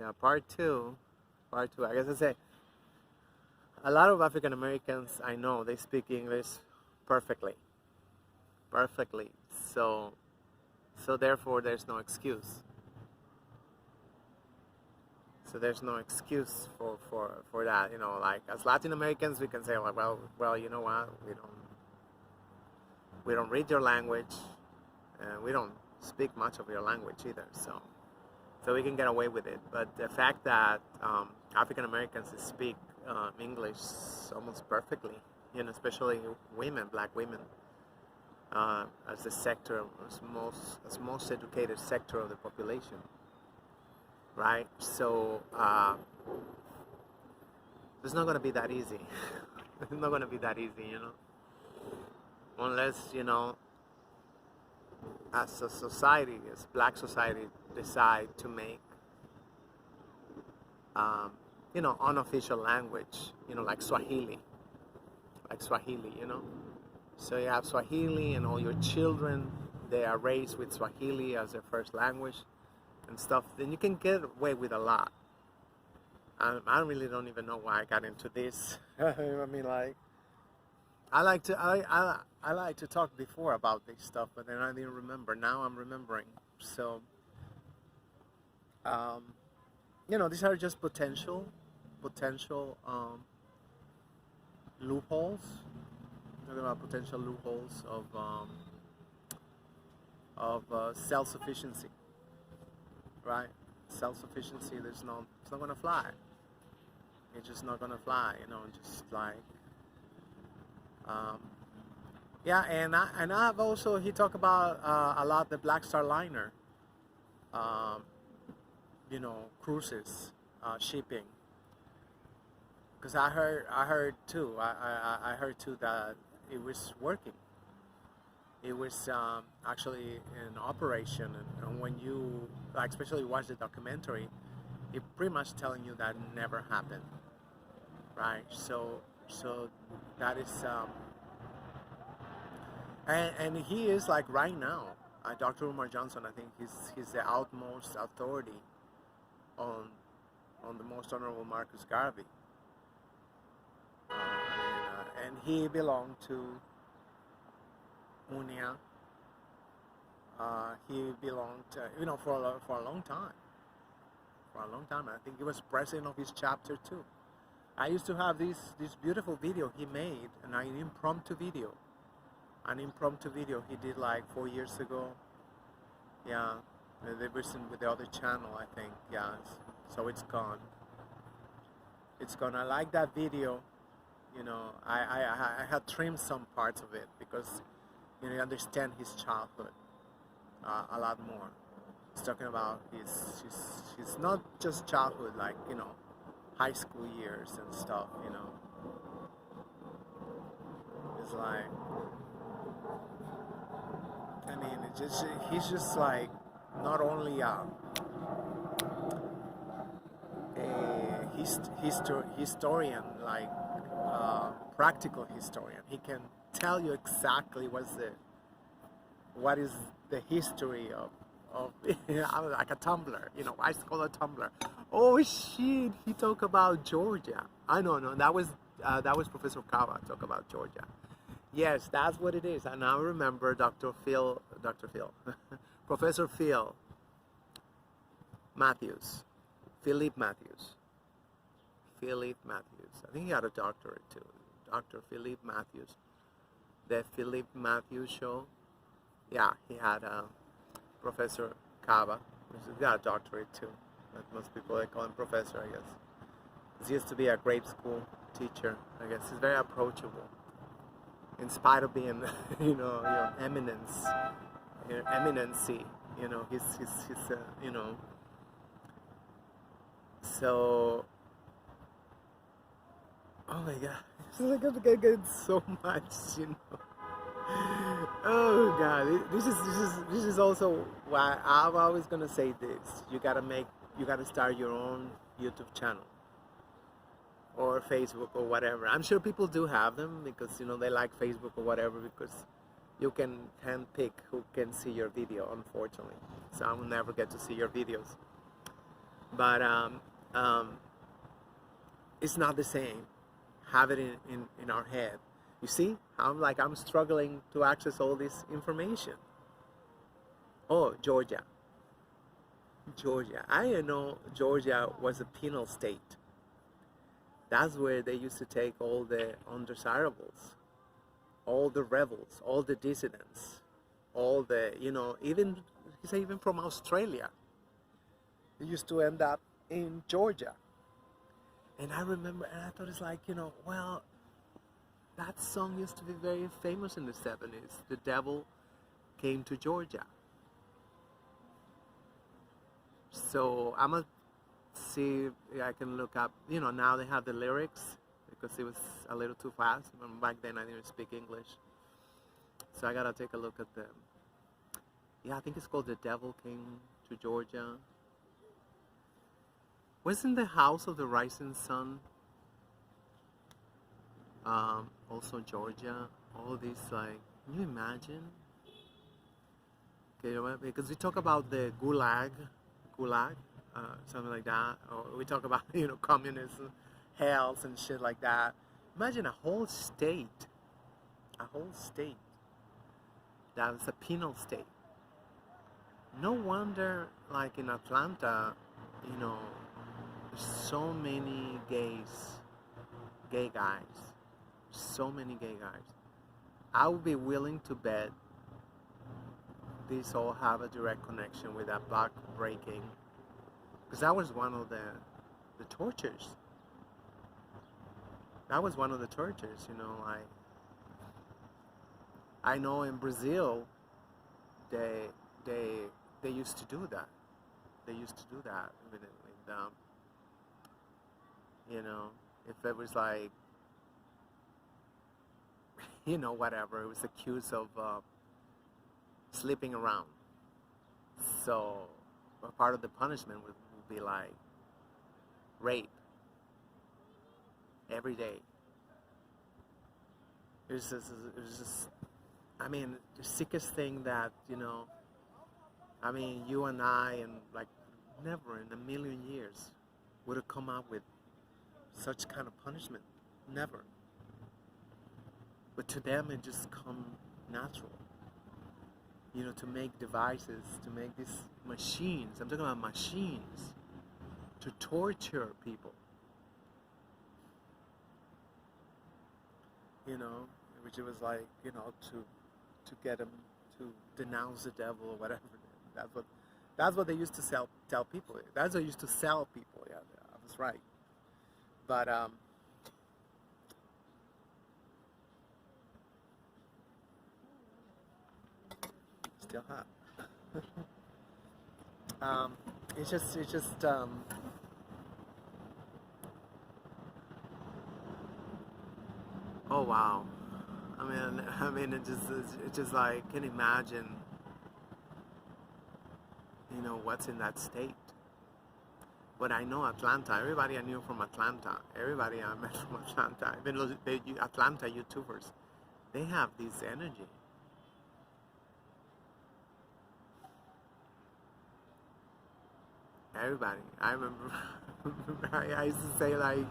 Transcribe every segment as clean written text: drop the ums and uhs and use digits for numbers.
Yeah, part two. I guess I say a lot of African Americans I know they speak English perfectly, perfectly. So, so therefore, there's no excuse. So there's no excuse for that. You know, like as Latin Americans, we can say like, well, you know what? We don't read your language, and we don't speak much of your language either. So we can get away with it. But the fact that African Americans speak English almost perfectly, you know, especially women, black women, as the sector, as most educated sector of the population, right? So it's not going to be that easy. It's not going to be that easy, you know, unless you know, as a society, as black society, decide to make um, you know, unofficial language, you know, like Swahili, you know. So you have Swahili, and all your children, they are raised with Swahili as their first language and stuff. Then you can get away with a lot. I really don't even know why I got into this. I mean, like, I like to talk before about this stuff, but then I didn't remember. Now I'm remembering. So, um, you know, these are just potential loopholes. Talking about potential loopholes of self-sufficiency, right? Self-sufficiency. It's not gonna fly. It's just not gonna fly. You know, just like um, yeah. And I've also he talked about a lot the Black Star Liner, um, you know, cruises, shipping. Because I heard too. I heard too that it was working. It was actually in operation, and when you like, especially watch the documentary, it pretty much telling you that never happened, right? So that is, and he is like right now, Dr. Umar Johnson. I think he's the utmost authority on the Most Honorable Marcus Garvey. And he belonged to UNIA. He belonged, you know, for a long time. For a long time, I think he was president of his chapter too. I used to have this beautiful video he made, an impromptu video he did like 4 years ago. Yeah, they was with the other channel, I think. Yeah, so it's gone. It's gone. I like that video. You know, I had trimmed some parts of it because, you know, you understand his childhood a lot more. He's talking about his not just childhood, like, you know, high school years and stuff, you know. It's like, I mean, he's just like not only a historian, like practical historian. He can tell you exactly what is the history of like a Tumblr, you know. I call a Tumblr. Oh shit! He talked about Georgia. I know, no, that was Professor Kava talk about Georgia. Yes, that's what it is. And I remember Professor Phil Matthews, Philip Matthews. I think he had a doctorate too. Dr. Philip Matthews. The Philip Matthews show. Yeah, he had Professor Kava. He's got a doctorate too. But most people, they call him professor, I guess. He used to be a grade school teacher. I guess he's very approachable, in spite of being, you know, eminency. You know, he's you know. So, oh my God, it's like I'm gonna get so much, you know. Oh God, this is also why I'm always gonna say this. You gotta start your own YouTube channel or Facebook or whatever. I'm sure people do have them because, you know, they like Facebook or whatever, because you can handpick who can see your video, unfortunately. So I will never get to see your videos. But um, it's not the same. Have it in our head. You see, I'm struggling to access all this information. Oh, Georgia. Georgia. I didn't know Georgia was a penal state. That's where they used to take all the undesirables, all the rebels, all the dissidents, all the, even, even from Australia. They used to end up in Georgia. And I remember, and I thought it's like, well, that song used to be very famous in the 70s. The Devil Came to Georgia. So I'm going to see if I can look up, now they have the lyrics because it was a little too fast. Back then I didn't speak English. So I got to take a look at them. Yeah, I think it's called The Devil Came to Georgia. Wasn't the House of the Rising Sun also Georgia? All these, like, can you imagine? Okay, because we talk about the gulag, something like that, or we talk about communism, hells and shit like that. Imagine a whole state that was a penal state. No wonder, like in Atlanta, there's so many gay guys, so many gay guys. I would be willing to bet these all have a direct connection with that back breaking, because that was one of the tortures. That was one of the tortures, like, I know in Brazil they used to do that. They used to do that with if it was like, whatever, it was accused of sleeping around. So a part of the punishment would be like rape every day. It was just, I mean, the sickest thing that, I mean, you and I, and like never in a million years would have come up with such kind of punishment. Never. But to them, it just come natural. To make devices, to make these machines. I'm talking about machines to torture people. Which it was like, to get them to denounce the devil or whatever. That's what they used to tell people. That's what they used to sell people. Yeah, I was right. But still hot. It's just oh wow. I mean, it's just like, can imagine, what's in that state. But I know Atlanta. Everybody I knew from Atlanta. Everybody I met from Atlanta. Even those Atlanta YouTubers, they have this energy. Everybody. I remember. I used to say, like,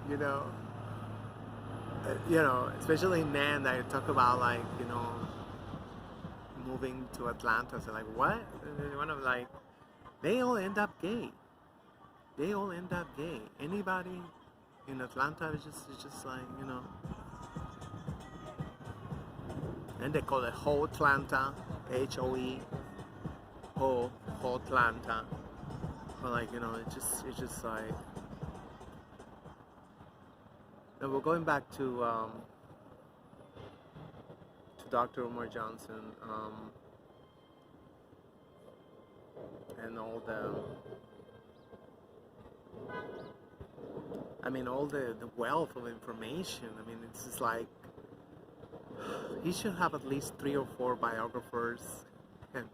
especially men that talk about, like, moving to Atlanta. So like, what? One of, like, they all end up gay. They all end up gay. Anybody in Atlanta is just like, and they call it Ho Atlanta, HOE, Ho Atlanta. But like, it's just like. And we're going back to Dr. Umar Johnson, and all the wealth of information. I mean, it's just like, he should have at least 3 or 4 biographers, and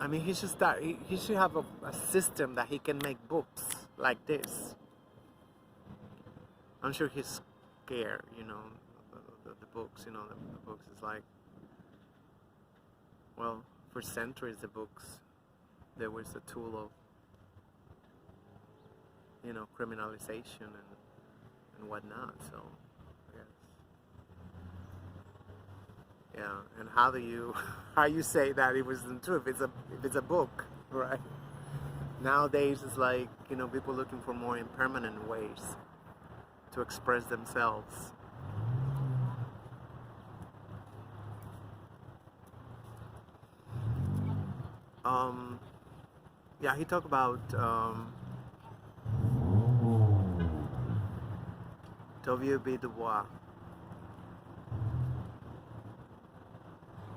I mean, he should start. He should have a system that he can make books like this. I'm sure he's scared, the books. The books is like, well, for centuries the books there was a tool of, you know, criminalization and whatnot. So, yes. Yeah. And how do you how you say that it wasn't true if it's a book, right? Nowadays it's like, you know, people looking for more impermanent ways to express themselves. Um, yeah, he talked about W.B. Du Bois,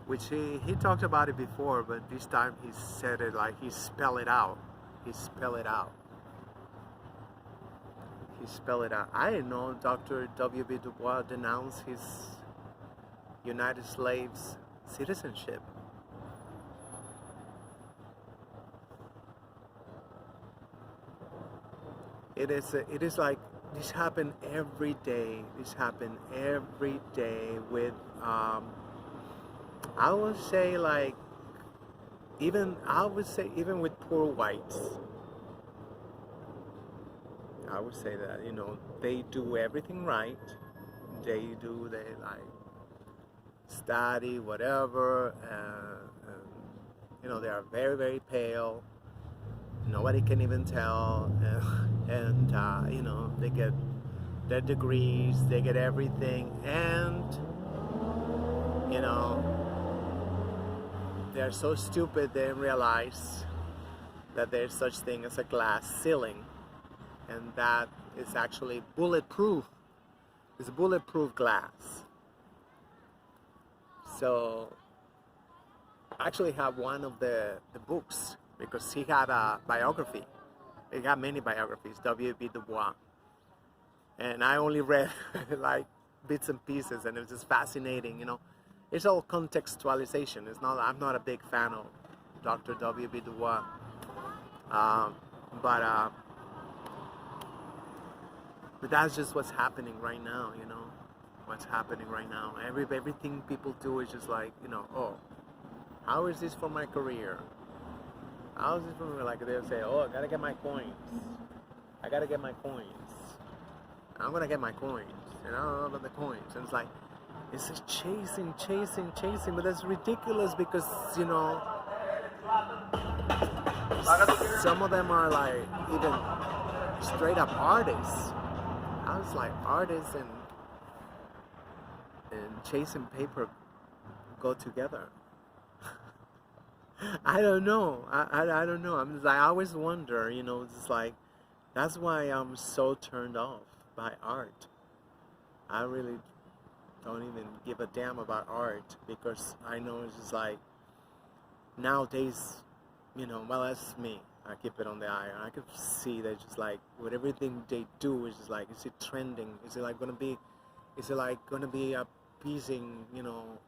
which he talked about it before, but this time he said it like he spelled it out. He spelled it out. He spelled it out. I didn't know Dr. W.B. Du Bois denounced his United Slaves citizenship. It is like this happened every day. This happened every day with I would say like even with poor whites. I would say that, you know, they do everything right. They like study whatever, you know, they are very, very pale. Nobody can even tell, and you know, they get their degrees, they get everything, and you know, they're so stupid they realize that there's such thing as a glass ceiling, and that is actually bulletproof. It's bulletproof glass. So I actually have one of the books because he had a biography. He had many biographies, W.B. Du Bois. And I only read like bits and pieces, and it was just fascinating, you know. It's all contextualization. It's not. I'm not a big fan of Dr. W.B. Du Bois, but that's just what's happening right now, you know. What's happening right now? Everything people do is just like, you know, oh, how is this for my career? How is this for me? Like they'll say, oh, I gotta get my coins. I gotta get my coins. I'm gonna get my coins, and I don't know about the coins. And it's like, it's just chasing, but that's ridiculous because, you know, some of them are like even straight up artists. I was like, artists and chasing paper go together. I don't know. I don't know. I'm just like, I always wonder, you know, it's like, that's why I'm so turned off by art. I really don't even give a damn about art because I know it's just like, nowadays, you know, well, that's me. I keep it on the eye. I can see that just like, with everything they do, is just like, is it trending? Is it like gonna be appeasing, you know,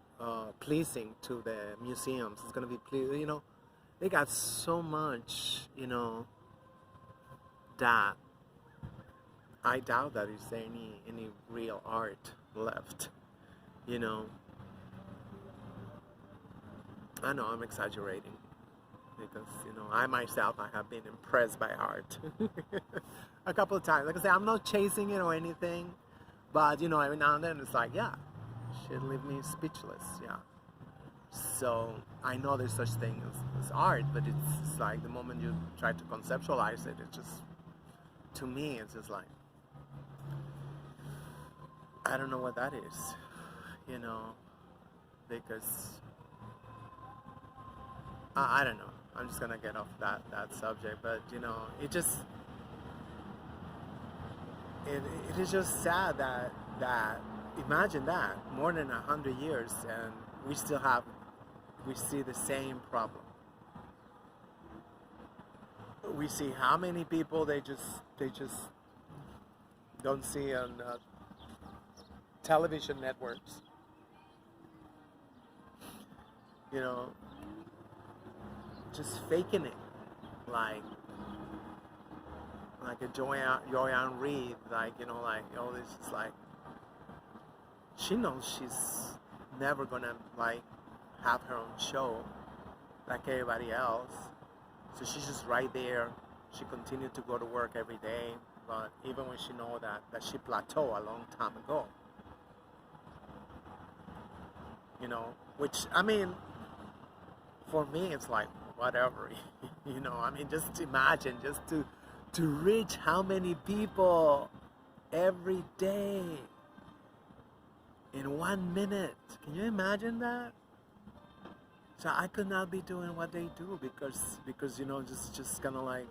pleasing to the museums? It's gonna be you know, they got so much, you know, that I doubt that is there any real art left, you know. I know I'm exaggerating because, you know, I myself, I have been impressed by art a couple of times. Like I say, I'm not chasing it or anything, but, you know, every now and then it's like, yeah, shit leave me speechless, yeah. So I know there's such thing as art, but it's like the moment you try to conceptualize it, it's just, to me, it's just like, I don't know what that is, you know, because I don't know. I'm just gonna get off that subject, but you know, it is just sad that imagine that more than 100 years and we see the same problem. We see how many people they just don't see on television networks. You know, just faking it, like a Joyanne Reed, like, you know, like, oh, this is like, she knows she's never gonna like have her own show like everybody else. So she's just right there. She continued to go to work every day, but even when she know that she plateaued a long time ago, you know, which, I mean, for me, it's like, whatever, you know, I mean, just imagine, just to reach how many people every day in 1 minute. Can you imagine that? So I could not be doing what they do because you know, just kind of like,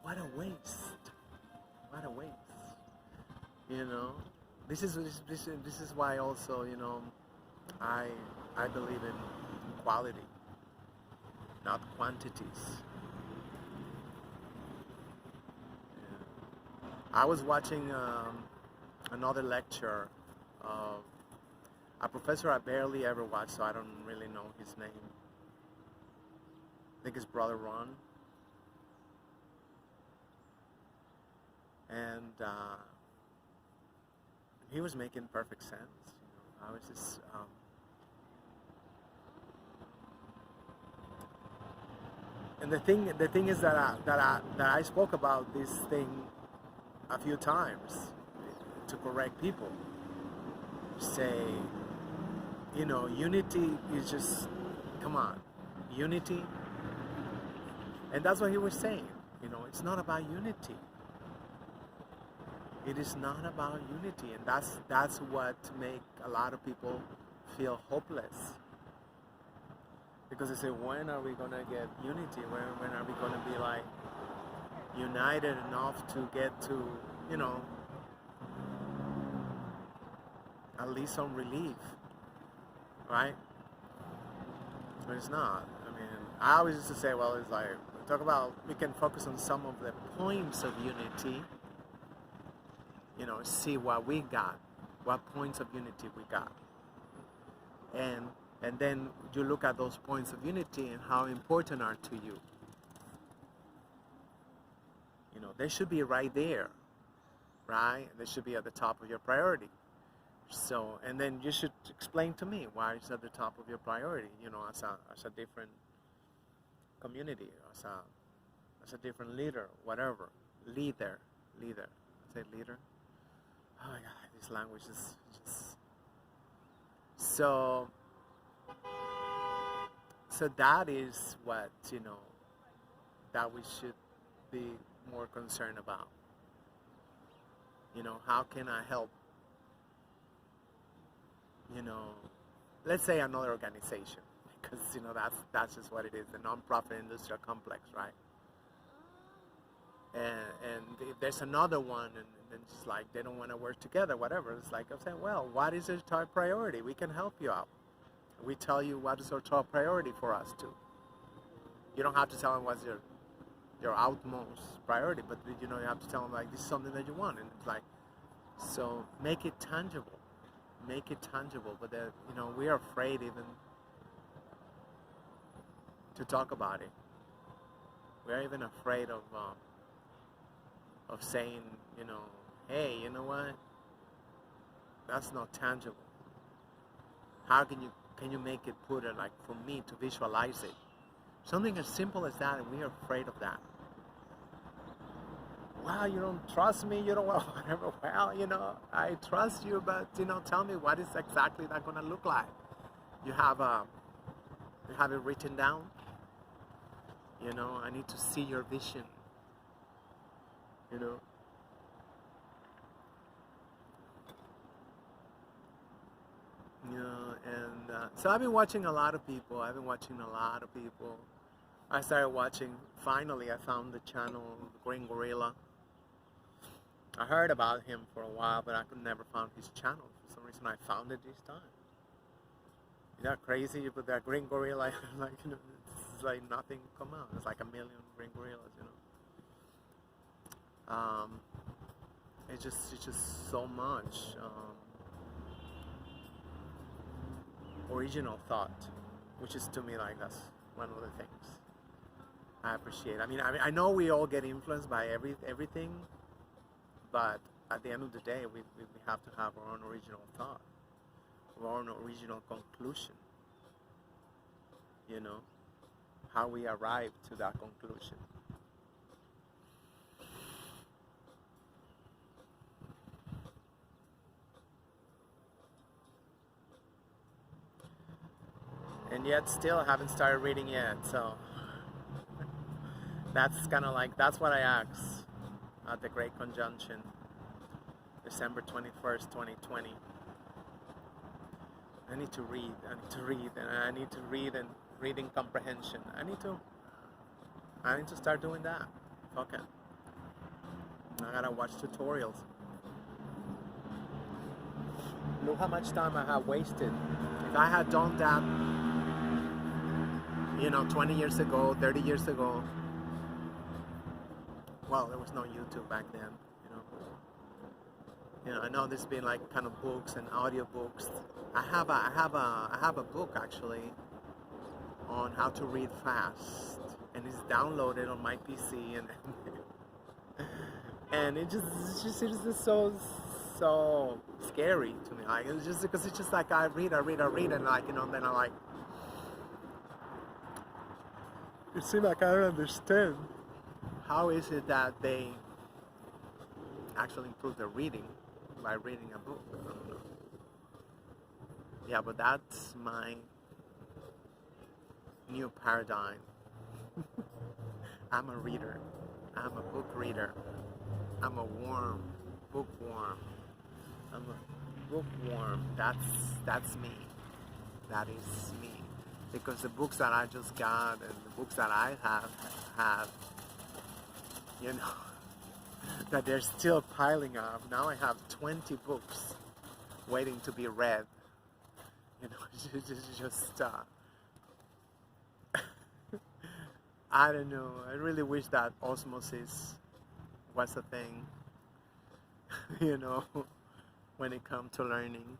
what a waste. What a waste. You know, this is why also, you know, I believe in quality, not quantities. I was watching another lecture of a professor I barely ever watched, so I don't really know his name. I think it's Brother Ron. And he was making perfect sense. You know, I was just and the thing is that I spoke about this thing a few times to correct people. Say, you know, unity is just, come on, unity. And that's what he was saying. You know, it's not about unity. It is not about unity, and that's what make a lot of people feel hopeless. Because they say, when are we gonna get unity? When are we gonna be like united enough to get to, you know, at least some relief, right? But it's not. I mean, I always used to say, well, it's like, talk about, we can focus on some of the points of unity, you know, see what we got, what points of unity we got. And then you look at those points of unity and how important are to you. You know, they should be right there, right? They should be at the top of your priority. So, and then you should explain to me why it's at the top of your priority, you know, as a different community, as a different leader, whatever. Leader. Say leader. Oh my God, this language is just... So that is what, you know, that we should be more concerned about. You know, how can I help, you know, let's say another organization, because, you know, that's just what it is, the nonprofit industrial complex, right? And if there's another one, and it's like they don't want to work together, whatever, it's like I'm saying, well, what is your top priority? We can help you out. We tell you what is our top priority for us too. You don't have to tell them what's your outmost priority, but you know, you have to tell them like, this is something that you want, and it's like, so make it tangible. Make it tangible. But that, you know, we are afraid even to talk about it. We're even afraid of saying, you know, hey, you know what? That's not tangible. How can you make it, put it, like, for me to visualize it? Something as simple as that, and we are afraid of that. Wow, you don't trust me, you don't want whatever. Well, you know, I trust you, but, you know, tell me what is exactly that gonna look like. You have it written down. You know, I need to see your vision. You know. You know, and so I've been watching a lot of people. I started watching, finally I found the channel Green Gorilla. I heard about him for a while, but I could never find his channel. For some reason I found it this time. Isn't that crazy? You put that Green Gorilla, like, you know, it's like nothing come out. It's like 1 million Green Gorillas, you know. It's just so much original thought, which is, to me, like, that's one of the things I appreciate. I mean, I know we all get influenced by everything, but at the end of the day, we have to have our own original thought, our own original conclusion. You know, how we arrive to that conclusion. And yet still I haven't started reading yet, so that's kind of like, that's what I asked at the Great Conjunction, December 21st, 2020. I need to read, and I need to read and reading comprehension. I need to start doing that. Okay. I gotta watch tutorials. Look how much time I have wasted. If I had done that, 20 years ago, 30 years ago, well, there was no YouTube back then, I know there's been like kind of books and audio books. I have a book actually on how to read fast, and it's downloaded on my PC, and it's just so scary to me. Like, it's just because it's just like I read, and like, then I like, it seems like I don't understand. How is it that they actually improve their reading by reading a book? I don't know. Yeah, but that's my new paradigm. I'm a reader. I'm a book reader. I'm a bookworm. I'm a bookworm. That's me. That is me. Because the books that I just got and the books that I have, that they're still piling up. Now I have 20 books waiting to be read. Just I don't know. I really wish that osmosis was a thing, when it comes to learning.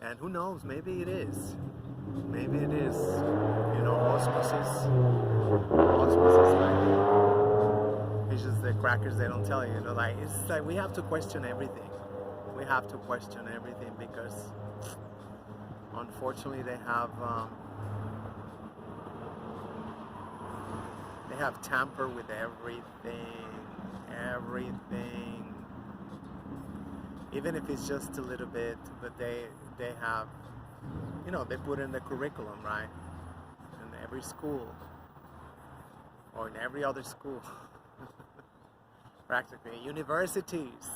And who knows, maybe it is. Maybe it is. Osmosis like, it's just the crackers they don't tell you, like, it's like we have to question everything. We have to question everything because unfortunately they have tampered with everything. Even if it's just a little bit, but they have, they put in the curriculum, right? In every school, or in every other school, practically. Universities,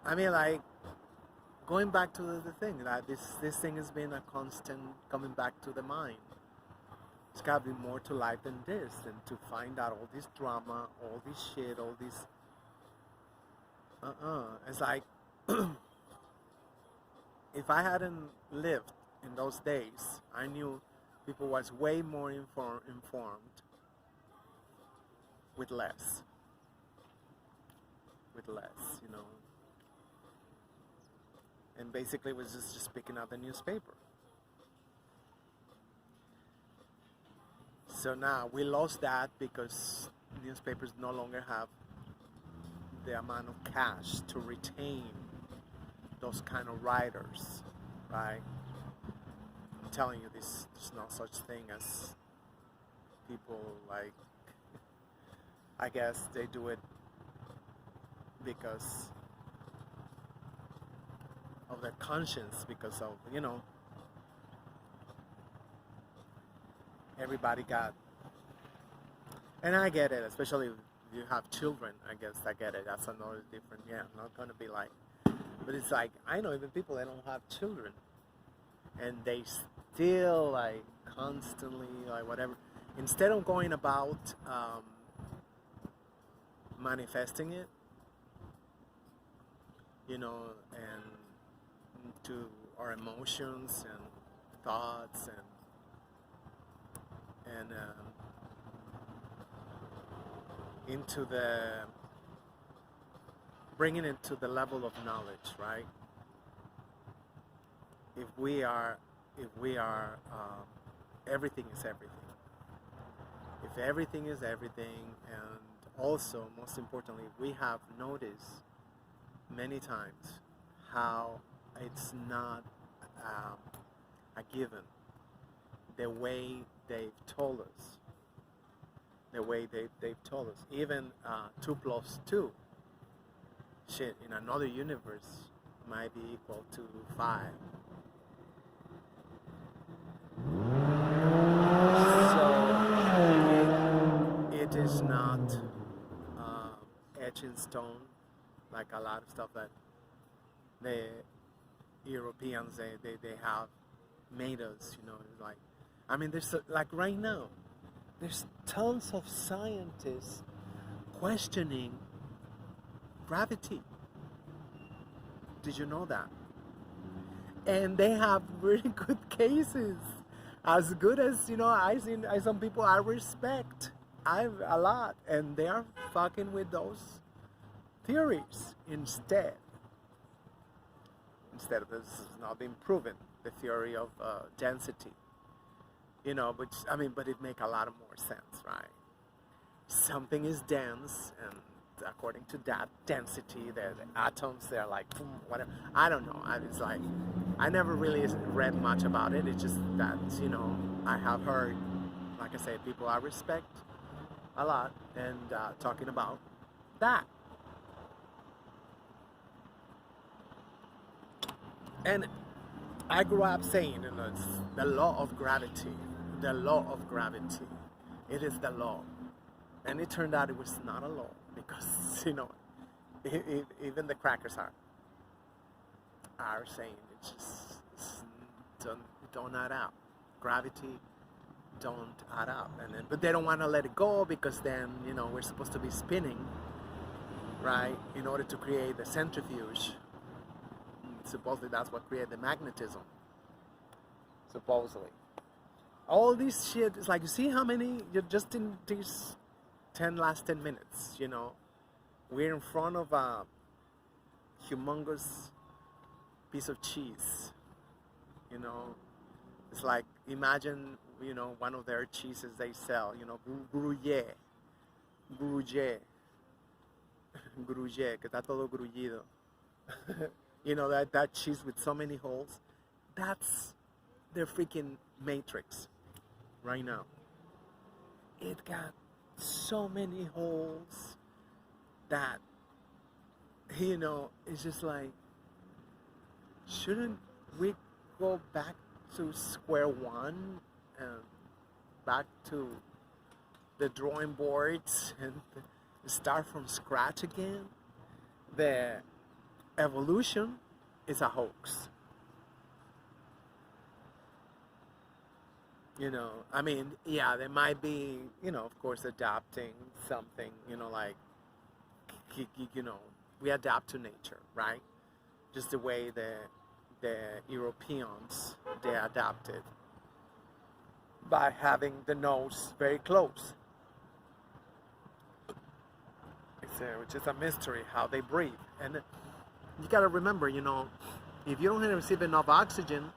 I mean, like, going back to the thing, that this thing has been a constant coming back to the mind. There's got to be more to life than this, and to find out all this drama, all this shit, all this. It's like, if I hadn't lived in those days, I knew people was way more informed with less. And basically it was just picking up the newspaper. So now we lost that because newspapers no longer have the amount of cash to retain those kind of writers, right? I'm telling you, there's no such thing as people like, I guess they do it because of their conscience, because of, everybody got, and I get it, especially if you have children, I guess I get it. That's another different, I'm not going to be like, but it's like, I know even people that don't have children, and they still, like, constantly, like, whatever, instead of going about manifesting it, and to our emotions and thoughts and into the bringing it to the level of knowledge, right? If we are everything is everything. If everything is everything, and also, most importantly, we have noticed many times how it's not given, the way they've told us, they've told us. Even 2 plus 2, shit, in another universe might be equal to 5. So it is not etched in stone like a lot of stuff that the Europeans they have made us, you know. It's like, I mean, there's like right now, there's tons of scientists questioning gravity. Did you know that? And they have really good cases, as good as, you know, I seen some people I respect a lot, and they are fucking with those theories instead of this has not been proven, the theory of density, you know, which, I mean, but it make a lot of more sense, right? Something is dense, and according to that density, the atoms, they're like, boom, whatever. I don't know. It's like, I never really read much about it. It's just that, you know, I have heard, like I say, people I respect a lot, and talking about that. And I grew up saying, you know, it's the law of gravity. The law of gravity. It is the law. And it turned out it was not a law, because, you know, even the crackers are saying don't add up. Gravity don't add up. And then, but they don't want to let it go, because then, you know, we're supposed to be spinning, right, in order to create the centrifuge. Supposedly that's what created the magnetism. Supposedly. All this shit is like, you see how many, you're just in these last 10 minutes, you know, we're in front of a humongous piece of cheese, you know. It's like, imagine, you know, one of their cheeses they sell, you know, Gruyere, que está todo grullido. You know, that cheese with so many holes, that's their freaking matrix right now. It got so many holes that, you know, it's just like, shouldn't we go back to square one and back to the drawing boards and start from scratch again? The evolution is a hoax. You know, I mean, yeah, there might be, you know, of course, adapting something, you know, like, you know, we adapt to nature, right? Just the way the Europeans, they adapted by having the nose very close. Which is a mystery how they breathe. And you got to remember, you know, if you don't receive enough oxygen,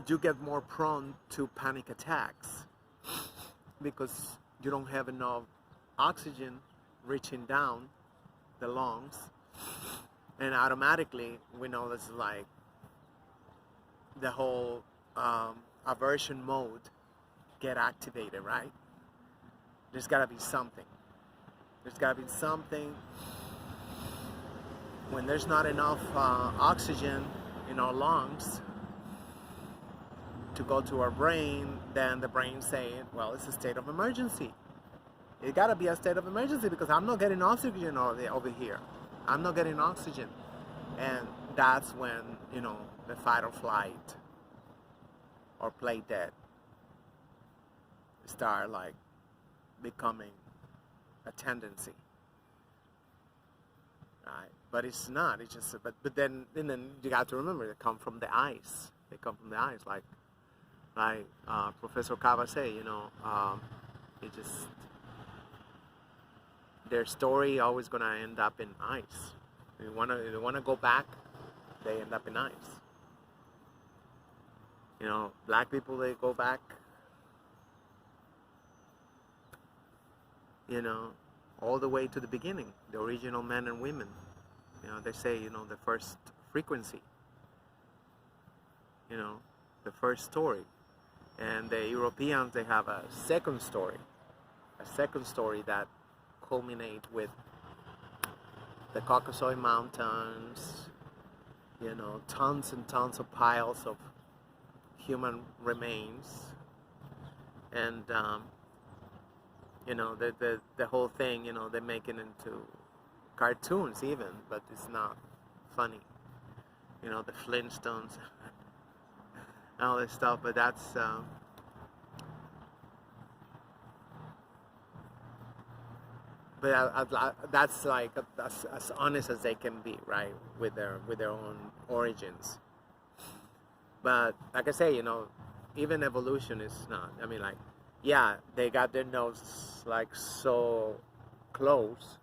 you get more prone to panic attacks, because you don't have enough oxygen reaching down the lungs, and automatically, we know this is like the whole aversion mode get activated, right? There's got to be something. There's got to be something. When there's not enough oxygen in our lungs to go to our brain, then the brain saying, well, it's a state of emergency. It got to be a state of emergency, because I'm not getting oxygen over here. I'm not getting oxygen. And that's when, you know, the fight or flight or play dead start like becoming a tendency. Right? But it's not. It's just. But then you got to remember, they come from the ice. They come from the ice, like Professor Cava say. You know, it just, their story always gonna end up in ice. They wanna go back, they end up in ice. You know, black people, they go back. You know, all the way to the beginning, the original men and women. You know, they say, you know, the first frequency, you know, the first story. And the Europeans, they have a second story that culminates with the Caucasoid Mountains, you know, tons and tons of piles of human remains, and you know, the whole thing, you know, they make it into cartoons even, but it's not funny. You know, the Flintstones and all this stuff, but that's that's like as honest as they can be, right, with their own origins. But like I say, you know, even evolution is not. I mean, like, yeah, they got their nose like so close.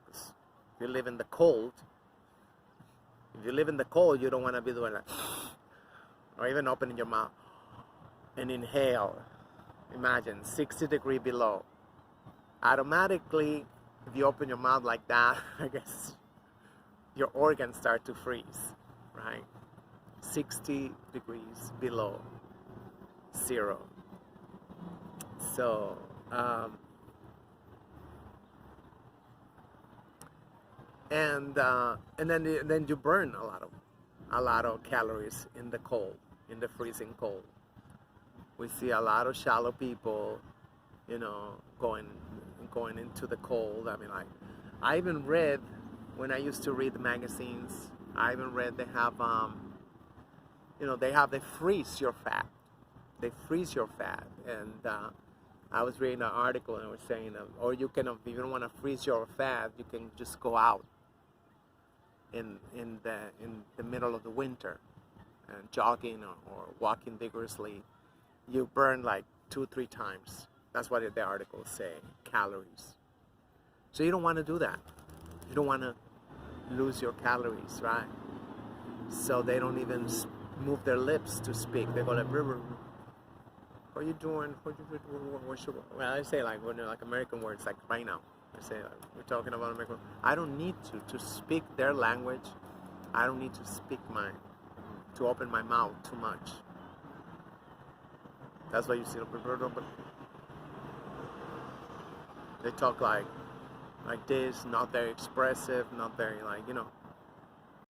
'Cause if you live in the cold, you don't want to be doing that, or even opening your mouth and inhale. Imagine 60 degrees below. Automatically, if you open your mouth like that, I guess your organs start to freeze, right? 60 degrees below zero. So, and then you burn a lot of calories in the cold, in the freezing cold. We see a lot of shallow people, you know, going into the cold. I mean, like, I even read, when I used to read the magazines, I even read they have you know, they freeze your fat. They freeze your fat, and I was reading an article and it was saying, or you can, if you don't want to freeze your fat, you can just go out in the middle of the winter and jogging or walking vigorously. You burn like 2-3 times. That's what the article is saying, calories. So you don't want to do that. You don't want to lose your calories, right? So they don't even move their lips to speak. They go like, what are you doing? Well, I say like, when they're like American words, like right now. I say like, we're talking about American. I don't need to speak their language. I don't need to speak mine, to open my mouth too much. That's why you see they talk like this, not very expressive, not very, like, you know.